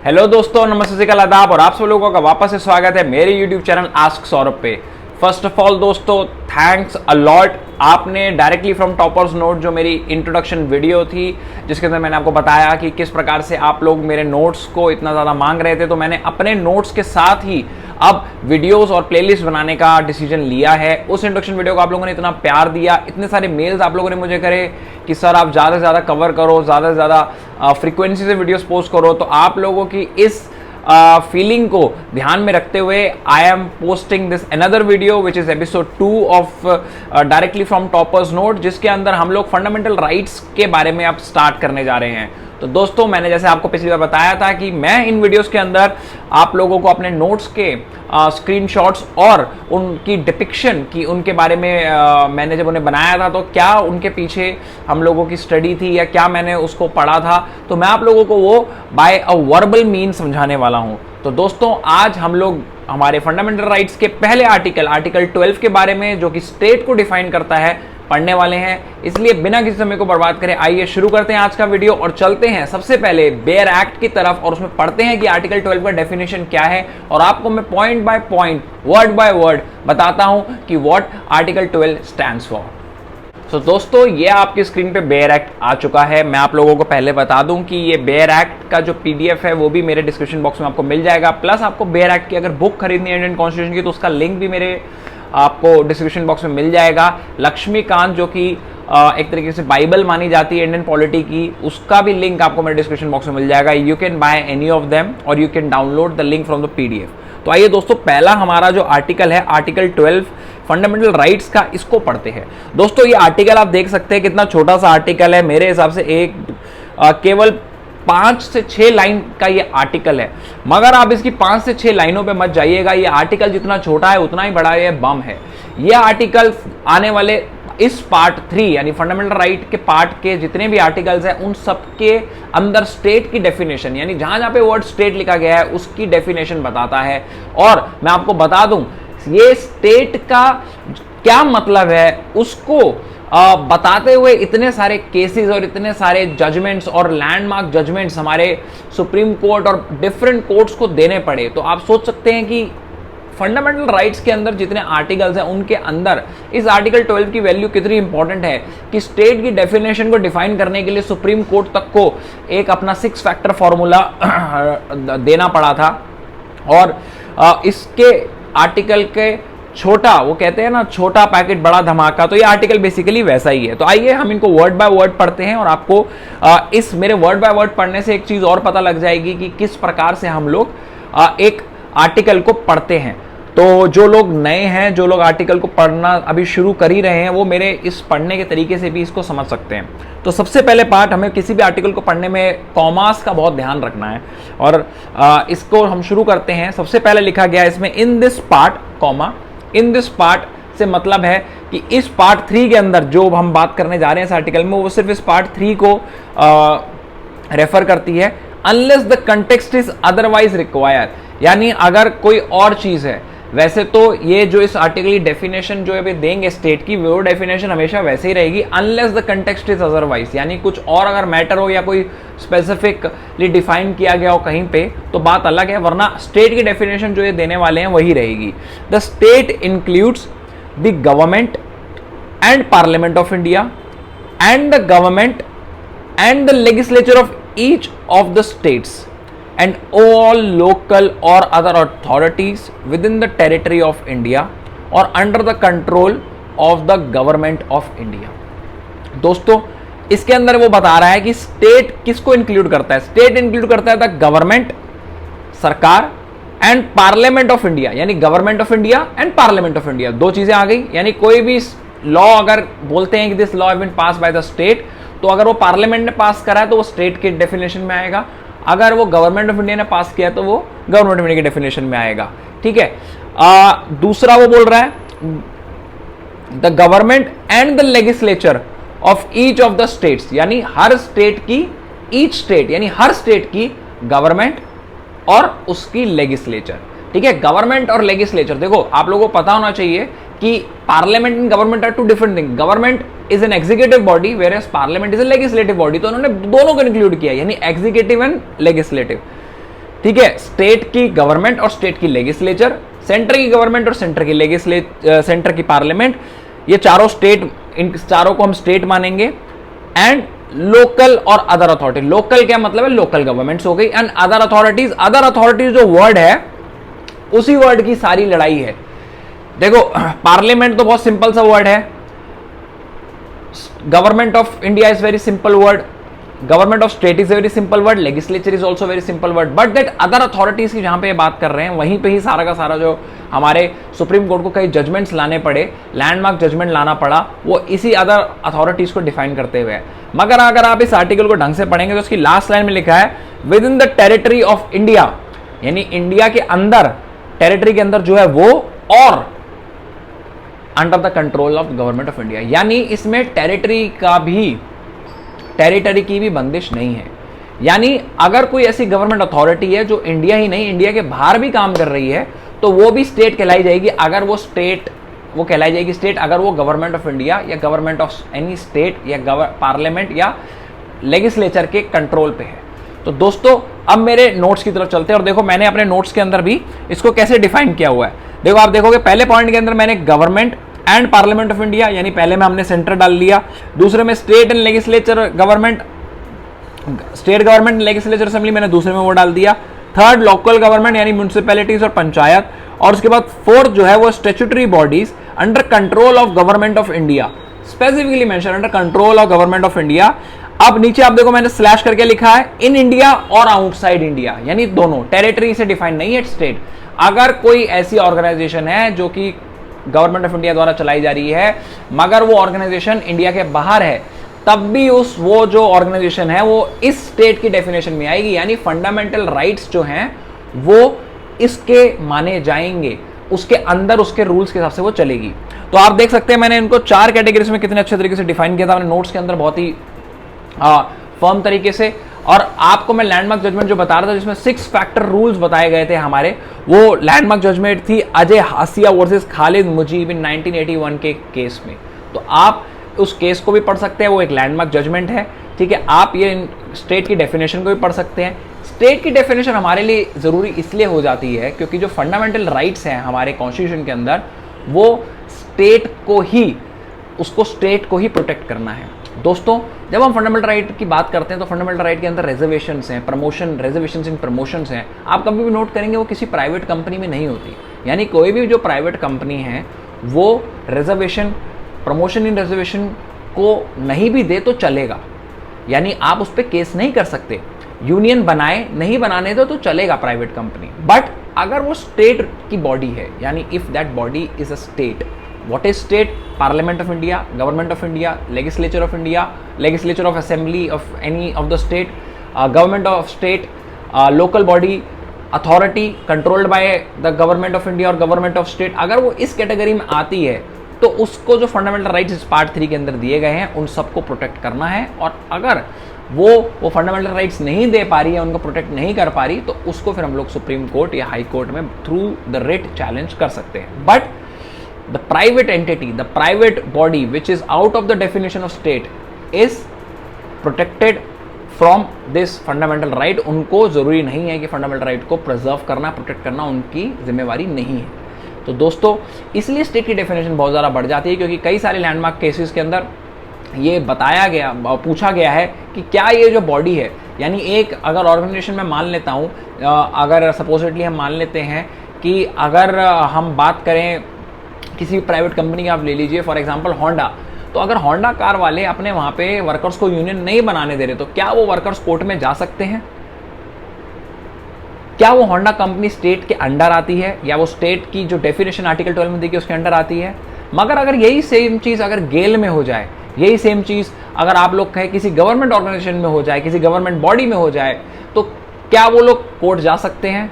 Hello दोस्तों, नमस्ते का आदाब और आप सब लोगों का वापस से स्वागत है मेरे YouTube चैनल आस्क सौरभ पे। फर्स्ट ऑफ ऑल दोस्तों, थैंक्स अ लॉट। आपने डायरेक्टली फ्रॉम टॉपर्स नोट जो मेरी इंट्रोडक्शन वीडियो थी जिसके अंदर मैंने आपको बताया कि किस प्रकार से आप लोग मेरे नोट्स को इतना ज़्यादा मांग रहे थे, तो मैंने अपने नोट्स के साथ ही अब वीडियोस और प्लेलिस्ट बनाने का डिसीजन लिया है। उस इंट्रोडक्शन वीडियो को आप लोगों ने इतना प्यार दिया, इतने सारे मेल्स आप लोगों ने मुझे करे कि सर आप ज़्यादा से ज़्यादा कवर करो, ज़्यादा से ज़्यादा फ्रीक्वेंसी से वीडियोस पोस्ट करो। तो आप लोगों की इस फीलिंग को ध्यान में रखते हुए I am posting this another video which is episode 2 of directly from toppers note, जिसके अंदर हम लोग फंडामेंटल राइट्स के बारे में अब स्टार्ट करने जा रहे हैं। तो दोस्तों, मैंने जैसे आपको पिछली बार बताया था कि मैं इन वीडियोस के अंदर आप लोगों को अपने नोट्स के स्क्रीनशॉट्स और उनकी डिपिक्शन की उनके बारे में मैंने जब उन्हें बनाया था तो क्या उनके पीछे हम लोगों की स्टडी थी या क्या मैंने उसको पढ़ा था, तो मैं आप लोगों को वो बाय अ वर्बल मीन समझाने वाला हूं। तो दोस्तों, आज हम लोग हमारे फंडामेंटल राइट्स के पहले आर्टिकल 12 के बारे में, जो कि स्टेट को डिफाइन करता है, पढ़ने वाले हैं। इसलिए बिना किसी समय को बर्बाद करें आइए शुरू करते हैं आज का वीडियो और चलते हैं सबसे पहले बेयर एक्ट की तरफ और उसमें पढ़ते हैं कि आर्टिकल 12 का डेफिनेशन क्या है और आपको मैं point by point, word by word बताता हूं कि व्हाट आर्टिकल 12 स्टैंड्स फॉर। तो दोस्तों, ये आपकी स्क्रीन पे बेयर एक्ट आ चुका है। मैं आप लोगों को पहले बता दूं कि ये बेयर एक्ट का जो पीडीएफ है वो भी मेरे डिस्क्रिप्शन बॉक्स में आपको मिल जाएगा। प्लस आपको बेयर एक्ट की अगर बुक खरीदनी है इंडियन कॉन्स्टिट्यूशन की तो उसका लिंक भी मेरे आपको डिस्क्रिप्शन बॉक्स में मिल जाएगा। लक्ष्मीकांत जो कि एक तरीके से बाइबल मानी जाती है इंडियन पॉलिटी की, उसका भी लिंक आपको मेरे डिस्क्रिप्शन बॉक्स में मिल जाएगा। You can buy any of them और you can download the link from the PDF. तो आइए दोस्तों, पहला हमारा जो आर्टिकल है आर्टिकल 12 फंडामेंटल राइट्स का, इसको पढ़ते हैं। दोस्तों, ये आर्टिकल आप देख सकते हैं कितना छोटा सा आर्टिकल है। मेरे हिसाब से केवल 5 से 6 लाइन का ये आर्टिकल है, मगर आप इसकी 5 से 6 लाइनों पे मत जाइएगा। ये आर्टिकल जितना छोटा है उतना ही बड़ा ये बम है। ये आर्टिकल आने वाले इस पार्ट 3 यानी फंडामेंटल राइट के पार्ट के जितने भी आर्टिकल्स हैं उन सबके अंदर स्टेट की डेफिनेशन, यानी जहां जहां पे वर्ड स्टेट लिखा गया है उसकी डेफिनेशन बताता है। और मैं आपको बता दूं, ये स्टेट का क्या मतलब है उसको बताते हुए इतने सारे केसेस और इतने सारे जजमेंट्स और लैंडमार्क जजमेंट्स हमारे सुप्रीम कोर्ट और डिफरेंट कोर्ट्स को देने पड़े। तो आप सोच सकते हैं कि फंडामेंटल राइट्स के अंदर जितने आर्टिकल्स हैं उनके अंदर इस आर्टिकल 12 की वैल्यू कितनी इंपॉर्टेंट है कि स्टेट की डेफिनेशन को डिफाइन करने के लिए सुप्रीम कोर्ट तक को एक अपना 6 फैक्टर फॉर्मूला देना पड़ा था। और इसके आर्टिकल के छोटा, वो कहते हैं ना छोटा पैकेट बड़ा धमाका, तो ये आर्टिकल बेसिकली वैसा ही है। तो आइए हम इनको वर्ड बाय वर्ड पढ़ते हैं और आपको इस मेरे वर्ड बाय वर्ड पढ़ने से एक चीज और पता लग जाएगी कि किस प्रकार से हम लोग एक आर्टिकल को पढ़ते हैं। तो जो लोग नए हैं, जो लोग आर्टिकल को पढ़ना अभी शुरू कर ही रहे हैं, वो मेरे इस पढ़ने के तरीके से भी इसको समझ सकते हैं। तो सबसे पहले पार्ट, हमें किसी भी आर्टिकल को पढ़ने में कॉमास का बहुत ध्यान रखना है और इसको हम शुरू करते हैं। सबसे पहले लिखा गया है इसमें in this part, comma, in this part से मतलब है कि इस पार्ट 3 के अंदर जो हम बात करने जा रहे हैं इस आर्टिकल में, वो सिर्फ इस पार्ट 3 को रेफर करती है। Unless the context is otherwise require, यानी अगर कोई और चीज है। वैसे तो ये जो इस आर्टिकल की डेफिनेशन जो अभी देंगे स्टेट की, वो डेफिनेशन हमेशा वैसे ही रहेगी। Unless the context is otherwise, यानी कुछ और अगर मैटर हो या कोई स्पेसिफिकली डिफाइन किया गया हो कहीं पे तो बात अलग है, वरना स्टेट की डेफिनेशन जो ये देने वाले हैं वही रहेगी। The state includes the government and parliament of India and the government and the legislature of each of the states and all local or other authorities within the territory of India or under the control of the government of India। दोस्तों, इसके अंदर वो बता रहा है कि state किसको include करता है। स्टेट इंक्लूड करता है द गवर्नमेंट, सरकार, एंड पार्लियामेंट ऑफ इंडिया, यानी government of India and parliament of India, दो चीजें आ गई। यानी कोई भी लॉ अगर बोलते हैं कि this law have been pass by the state, तो अगर वो पार्लियामेंट ने पास करा है तो वो स्टेट के डेफिनेशन में आएगा। अगर वो गवर्नमेंट ऑफ इंडिया ने पास किया तो वो गवर्नमेंट ऑफ इंडिया के डेफिनेशन में आएगा। ठीक है। दूसरा वो बोल रहा है the government and the legislature of each of the states, यानी हर स्टेट की, ईच स्टेट यानी हर स्टेट की गवर्नमेंट और उसकी लेजिस्लेचर। ठीक है, गवर्नमेंट और लेजिस्लेचर, देखो आप लोगों को पता होना चाहिए कि parliament and government are two different thing. Government is an executive body whereas parliament is a legislative body, तो उन्होंने दोनों को इंक्लूड किया, यानी एग्जीक्यूटिव एंड लेजिस्लेटिव। ठीक है, स्टेट की गवर्नमेंट और स्टेट की लेजिस्लेचर, सेंटर की गवर्नमेंट और सेंटर की पार्लियामेंट, ये चारों स्टेट, इन चारों को हम स्टेट मानेंगे। एंड लोकल और अदर अथॉरिटी, लोकल क्या मतलब है, लोकल गवर्नमेंट्स हो गई। एंड अदर अथॉरिटीज जो वर्ड है उसी वर्ड की सारी लड़ाई है। देखो पार्लियामेंट तो बहुत सिंपल सा वर्ड है, government of India is very simple word, government of state is very simple word, legislature is also very simple word, but that other authorities की जहां पे बात कर रहे हैं वहीं पे ही सारा का सारा जो हमारे सुप्रीम कोर्ट को कई जजमेंट्स लाने पड़े, लैंडमार्क जजमेंट लाना पड़ा, वो इसी अदर अथॉरिटीज को डिफाइन करते हुए है। मगर अगर आप इस आर्टिकल को ढंग से पढ़ेंगे तो उसकी लास्ट लाइन में लिखा है with in the territory of India, यानी इंडिया के अंदर, टेरिटरी के अंदर जो है वो, और under the control of government of India, यानी इसमें टेरिटरी की भी बंदिश नहीं है। यानी अगर कोई ऐसी गवर्नमेंट अथॉरिटी है जो इंडिया ही नहीं, इंडिया के बाहर भी काम कर रही है, तो वो भी स्टेट कहलाई जाएगी। अगर वो कहलाई जाएगी स्टेट अगर वो गवर्नमेंट ऑफ इंडिया या गवर्नमेंट ऑफ एनी स्टेट या पार्लियामेंट या लेजिस्लेचर के कंट्रोल पे है। तो दोस्तों अब मेरे नोट्स की तरफ चलते हैं और देखो मैंने अपने नोट्स के अंदर भी इसको कैसे डिफाइन किया हुआ है। देखो आप देखोगे पहले पॉइंट के अंदर मैंने government and parliament of India, यानी पहले में हमने सेंटर डाल लिया, दूसरे में state and legislature government, state government legislature assembly मैंने दूसरे में वो डाल दिया, थर्ड लोकल गवर्नमेंट यानी म्यूनिसिपैलिटीज और पंचायत, और उसके बाद फोर्थ जो है वो statutory bodies under control of government of India, specifically mention under control of government of India. अब नीचे आप देखो मैंने स्लैश करके लिखा है इन इंडिया और आउटसाइड इंडिया, यानी दोनों, टेरिटरी से डिफाइन नहीं है स्टेट। अगर कोई ऐसी ऑर्गेनाइजेशन है जो कि गवर्नमेंट ऑफ इंडिया द्वारा चलाई जा रही है मगर वो ऑर्गेनाइजेशन इंडिया के बाहर है, तब भी वो जो ऑर्गेनाइजेशन है वो इस स्टेट की डेफिनेशन में आएगी, यानी फंडामेंटल राइट्स जो हैं वो इसके माने जाएंगे, उसके अंदर उसके रूल्स के हिसाब से वो चलेगी। तो आप देख सकते हैं मैंने इनको 4 कैटेगरीज में कितने अच्छे तरीके से डिफाइन किया था मैंने नोट्स के अंदर, बहुत ही फर्म तरीके से। और आपको मैं लैंडमार्क जजमेंट जो बता रहा था जिसमें 6 फैक्टर रूल्स बताए गए थे हमारे, वो लैंडमार्क जजमेंट थी अजय हासिया वर्सेस खालिद मुजीब इन 1981 के केस में। तो आप उस केस को भी पढ़ सकते हैं, वो एक लैंडमार्क जजमेंट है, ठीक है। आप ये स्टेट की डेफिनेशन को भी पढ़ सकते हैं। स्टेट की डेफिनेशन हमारे लिए जरूरी इसलिए हो जाती है क्योंकि जो फंडामेंटल राइट्स हैं हमारे कॉन्स्टिट्यूशन के अंदर वो स्टेट को ही प्रोटेक्ट करना है। दोस्तों जब हम फंडामेंटल राइट की बात करते हैं तो फंडामेंटल राइट के अंदर रिजर्वेशंस हैं, रिजर्वेशंस इन प्रमोशंस हैं। आप कभी भी नोट करेंगे वो किसी प्राइवेट कंपनी में नहीं होती, यानी कोई भी जो प्राइवेट कंपनी है वो रिजर्वेशन, प्रमोशन इन रिजर्वेशन को नहीं भी दे तो चलेगा, यानी आप उस पर केस नहीं कर सकते। यूनियन बनाए नहीं बनाने दो तो चलेगा प्राइवेट कंपनी, बट अगर वो स्टेट की बॉडी है, यानी if that body is a state, what is state? Parliament of India, Government of India, Legislature of India, Legislature of Assembly of any of the state, Government of state, local body, authority controlled by the Government of India और Government of state, अगर वो इस category में आती है तो उसको जो फंडामेंटल राइट्स पार्ट 3 के अंदर दिए गए हैं उन सबको प्रोटेक्ट करना है। और अगर वो फंडामेंटल राइट्स नहीं दे पा रही है, उनको प्रोटेक्ट नहीं कर पा रही, तो उसको फिर हम लोग सुप्रीम कोर्ट या हाई कोर्ट में थ्रू द रिट चैलेंज कर सकते हैं। But the private entity, the private body which is out of the definition of state is protected from this fundamental right। उनको जरूरी नहीं है कि फंडामेंटल राइट को प्रिजर्व करना, प्रोटेक्ट करना उनकी जिम्मेवारी नहीं है। तो दोस्तों इसलिए स्टेट की डेफिनेशन बहुत ज़्यादा बढ़ जाती है क्योंकि कई सारे लैंडमार्क केसेस के अंदर ये बताया गया, पूछा गया है कि क्या ये जो बॉडी है, यानी एक अगर ऑर्गेनाइजेशन में मान लेता हूँ, अगर सपोजिटली हम मान लेते हैं कि अगर हम बात करें किसी प्राइवेट कंपनी आप ले लीजिए फॉर एग्जांपल होंडा, तो अगर होंडा कार वाले अपने वहां पे वर्कर्स को यूनियन नहीं बनाने दे रहे तो क्या वो वर्कर्स कोर्ट में जा सकते हैं? क्या वो होंडा कंपनी स्टेट के अंडर आती है या वो स्टेट की जो डेफिनेशन आर्टिकल 12 में दी गई उसके अंडर आती है? मगर अगर यही सेम चीज़ अगर गेल में हो जाए, यही सेम चीज़ अगर आप लोग कहें किसी गवर्नमेंट ऑर्गेनाइजेशन में हो जाए, किसी गवर्नमेंट बॉडी में हो जाए, तो क्या वो लोग कोर्ट जा सकते हैं?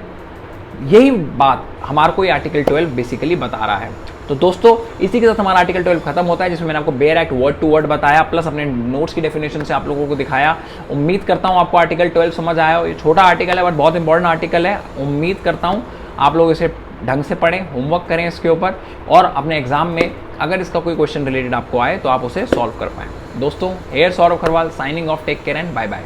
यही बात हमारे को ये आर्टिकल 12 बेसिकली बता रहा है। तो दोस्तों इसी के साथ हमारा आर्टिकल 12 खत्म होता है जिसमें मैंने आपको bare act word to word बताया, प्लस अपने नोट्स की डेफिनेशन से आप लोगों को दिखाया। उम्मीद करता हूं आपको आर्टिकल 12 समझ आया हो। ये छोटा आर्टिकल है बट बहुत इंपॉर्टेंट आर्टिकल है। उम्मीद करता हूं आप लोग इसे ढंग से पढ़ें, होमवर्क करें इसके ऊपर, और अपने एग्जाम में अगर इसका कोई क्वेश्चन रिलेटेड आपको आए तो आप उसे सॉल्व कर पाएँ। दोस्तों here Saurabh Kharwal signing off, take care and bye bye.